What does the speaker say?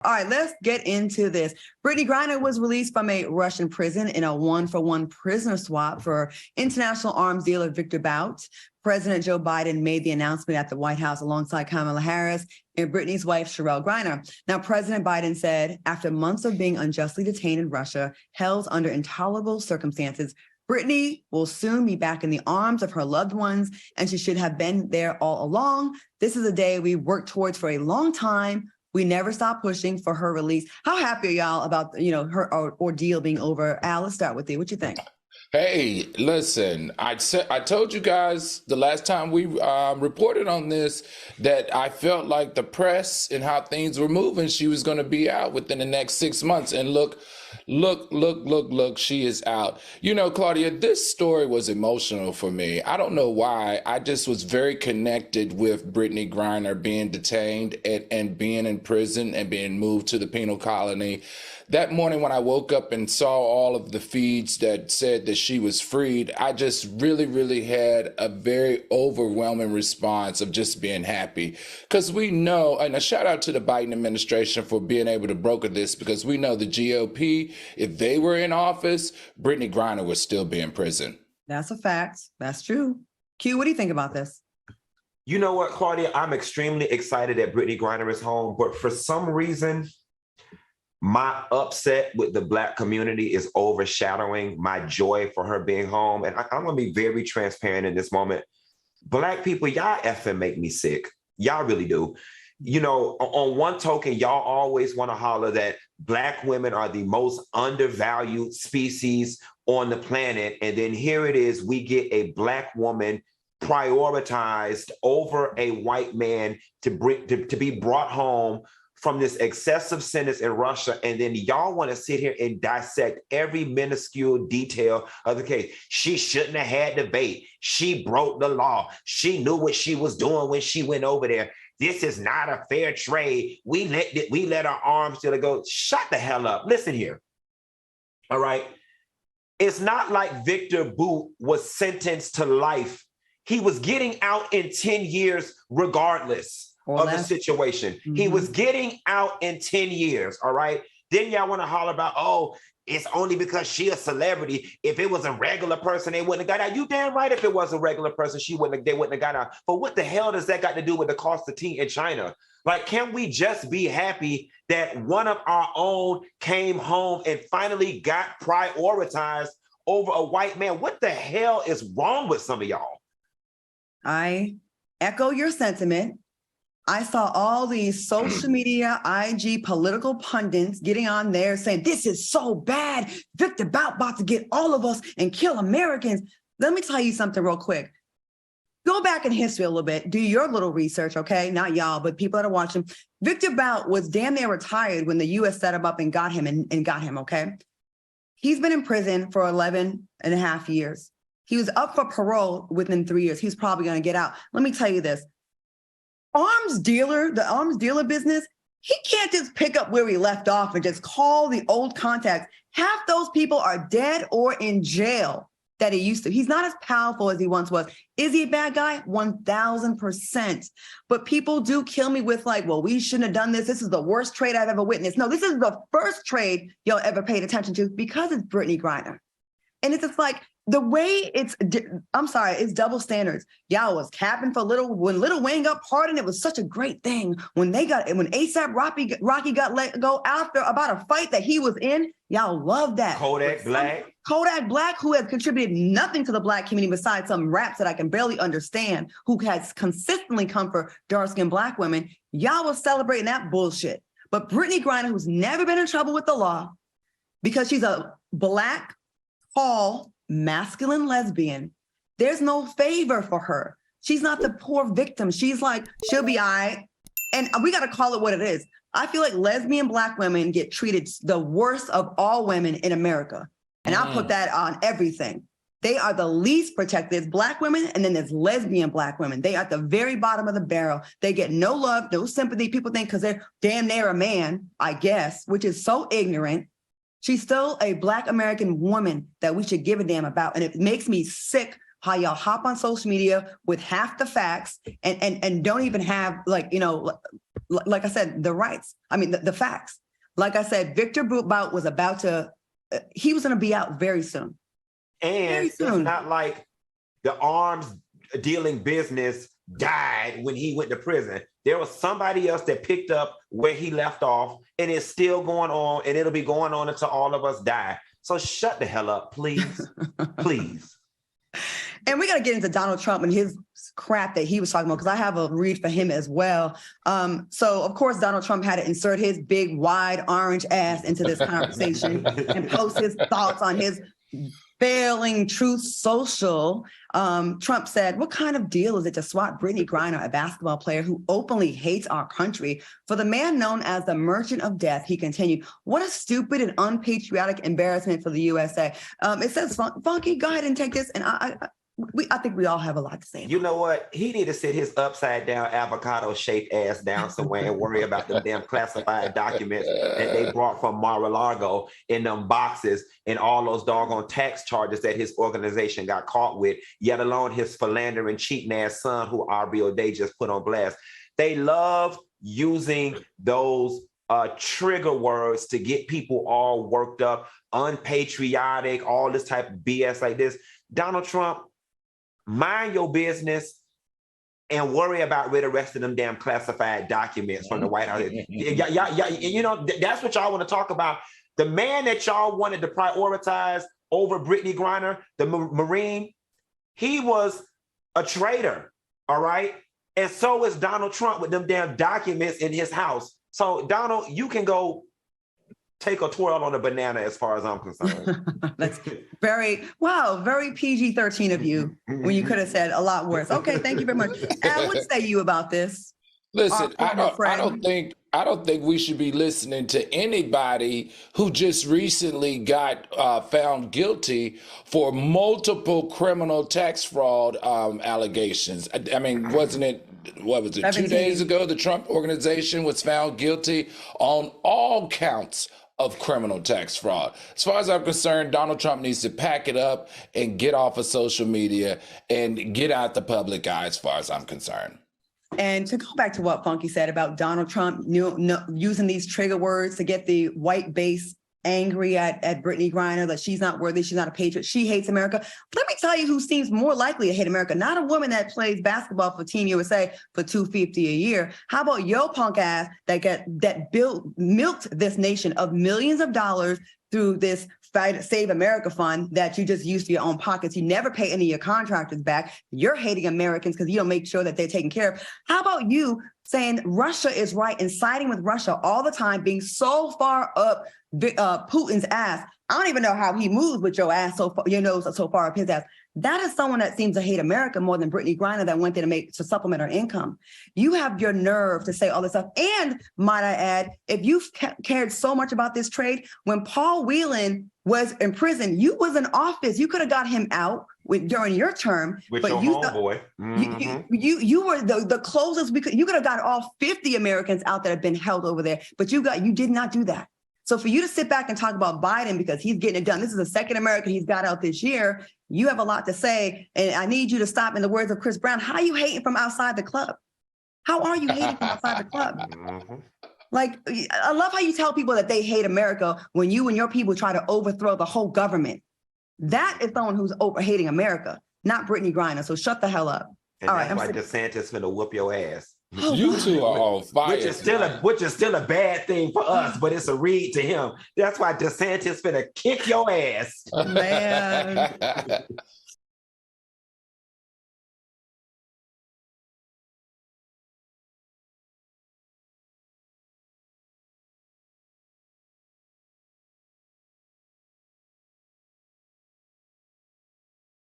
All right, let's get into this. Brittney Griner was released from a Russian prison in a one-for-one prisoner swap for international arms dealer Victor Bout. President Joe Biden made the announcement at the White House alongside Kamala Harris and Brittney's wife, Sherelle Griner. Now, President Biden said, after months of being unjustly detained in Russia, held under intolerable circumstances, Brittney will soon be back in the arms of her loved ones, and she should have been there all along. This is a day we worked towards for a long time. We never stopped pushing for her release. How happy are y'all about, her ordeal being over? Al, let's start with you. What you think? Hey, listen, I told you guys the last time we reported on this that I felt like the press and how things were moving, she was going to be out within the next 6 months. And look, she is out. You know, Claudia, this story was emotional for me. I don't know why. I just was very connected with Brittney Griner being detained and being in prison and being moved to the penal colony. That morning when I woke up and saw all of the feeds that said that she was freed, I just really had a very overwhelming response of just being happy. Because we know, and a shout out to the Biden administration for being able to broker this, because we know the GOP, if they were in office, Brittney Griner would still be in prison. That's a fact. That's true. Q, what do you think about this? You know what, Claudia? I'm extremely excited that Brittney Griner is home, but for some reason, my upset with the Black community is overshadowing my joy for her being home. And I'm going to be very transparent in this moment. Black people, y'all effing make me sick. Y'all really do. You know, on one token, y'all always want to holler that Black women are the most undervalued species on the planet. And then here it is, we get a Black woman prioritized over a white man to be brought home from this excessive sentence in Russia, and then y'all want to sit here and dissect every minuscule detail of the case. She shouldn't have had the bait. She broke the law. She knew what she was doing when she went over there. This is not a fair trade. We let our arms dealer go. Shut the hell up. Listen here. All right. It's not like Victor Bout was sentenced to life. He was getting out in 10 years regardless of the situation. Mm-hmm. He was getting out in 10 years, all right? Then y'all want to holler about, oh, it's only because she a celebrity. If it was a regular person, they wouldn't have got out. You damn right if it was a regular person, they wouldn't have got out. But what the hell does that got to do with the cost of tea in China? Like, can we just be happy that one of our own came home and finally got prioritized over a white man? What the hell is wrong with some of y'all? I echo your sentiment. I saw all these social media, IG political pundits getting on there saying, this is so bad. Victor Bout about to get all of us and kill Americans. Let me tell you something real quick. Go back in history a little bit. Do your little research, okay? Not y'all, but people that are watching. Victor Bout was damn near retired when the U.S. set him up and got him, okay? He's been in prison for 11 and a half years. He was up for parole within 3 years. He's probably going to get out. Let me tell you this. The arms dealer business, he can't just pick up where he left off and just call the old contacts. Half those people are dead or in jail that he used to. He's not as powerful as he once was. Is he a bad guy? 1,000%. But people do kill me with like, well, we shouldn't have done this. This is the worst trade I've ever witnessed. No, this is the first trade y'all ever paid attention to because it's Brittney Griner. And it's just like, the way it's double standards. Y'all was capping for when Lil Wayne got pardoned, it was such a great thing. When A$AP Rocky got let go after about a fight that he was in, y'all love that. Kodak Black, who has contributed nothing to the Black community besides some raps that I can barely understand, who has consistently come for dark-skinned Black women, y'all was celebrating that bullshit. But Brittney Griner, who's never been in trouble with the law because she's a Black, tall, masculine lesbian, there's no favor for her. She's not the poor victim. She's like, she'll be all right. And we got to call it what it is. I feel like lesbian Black women get treated the worst of all women in America. And I'll put that on everything. They are the least protected. There's Black women, and then there's lesbian Black women. They are at the very bottom of the barrel. They get no love, no sympathy. People think because they're damn near a man, I guess, which is so ignorant. She's still a Black American woman that we should give a damn about. And it makes me sick how y'all hop on social media with half the facts and don't even have like I said, the facts. Like I said, Victor Bout was he was going to be out very soon. And it's not like the arms dealing business died when he went to prison. There was somebody else that picked up where he left off, and it's still going on, and it'll be going on until all of us die. So shut the hell up, please. Please. And we got to get into Donald Trump and his crap that he was talking about, because I have a read for him as well. So, of course, Donald Trump had to insert his big, wide, orange ass into this conversation and post his thoughts on his failing Truth Social. Trump said, "What kind of deal is it to swat Brittney Griner, a basketball player who openly hates our country, for the man known as the Merchant of Death?" He continued, "What a stupid and unpatriotic embarrassment for the USA." It says, Funky, go ahead and take this. And I think we all have a lot to say. You know what? He need to sit his upside down avocado shaped ass down somewhere and worry about them damn classified documents that they brought from Mar-a-Lago in them boxes and all those doggone tax charges that his organization got caught with, yet alone his philandering, cheating ass son who RBO Day just put on blast. They love using those trigger words to get people all worked up, unpatriotic, all this type of BS like this. Donald Trump, mind your business and worry about where the rest of them damn classified documents from the White House. You know, that's what y'all want to talk about. The man that y'all wanted to prioritize over Brittney Griner, the Marine, he was a traitor, all right? And so is Donald Trump with them damn documents in his house. So, Donald, you can go take a twirl on a banana as far as I'm concerned. That's very PG-13 of you, when you could have said a lot worse. Okay, thank you very much. Al, what say you about this? Listen, I don't think we should be listening to anybody who just recently got found guilty for multiple criminal tax fraud allegations. I mean, wasn't it, what was it, 17. 2 days ago, the Trump organization was found guilty on all counts of criminal tax fraud. As far as I'm concerned, Donald Trump needs to pack it up and get off of social media and get out the public eye, as far as I'm concerned. And to go back to what Funky said about Donald Trump using these trigger words to get the white base angry at Brittney Griner, that she's not worthy, she's not a patriot, she hates America. Let me tell you who seems more likely to hate America. Not a woman that plays basketball for Team USA for $250 a year. How about your punk ass that milked this nation of millions of dollars through this Save America fund that you just use for your own pockets? You never pay any of your contractors back. You're hating Americans because you don't make sure that they're taken care of. How about you saying Russia is right and siding with Russia all the time, being so far up Putin's ass? I don't even know how he moves with your ass so far, your nose so far up his ass. That is someone that seems to hate America more than Brittney Griner, that went there to supplement her income. You have your nerve to say all this stuff. And might I add, if you cared so much about this trade, when Paul Whelan was in prison, you was in office. You could have got him out during your term. With your homeboy. You were the closest we could. You could have got all 50 Americans out that have been held over there, but you did not do that. So for you to sit back and talk about Biden because he's getting it done, this is the second American he's got out this year, you have a lot to say. And I need you to stop, in the words of Chris Brown, how are you hating from outside the club? How are you hating from outside the club? Like, I love how you tell people that they hate America when you and your people try to overthrow the whole government. That is someone who's hating America, not Brittney Griner. So shut the hell up. And all that's why DeSantis finna whoop your ass. Oh, you two are on fire. Which is still a bad thing for us, but it's a read to him. That's why DeSantis finna kick your ass. Man.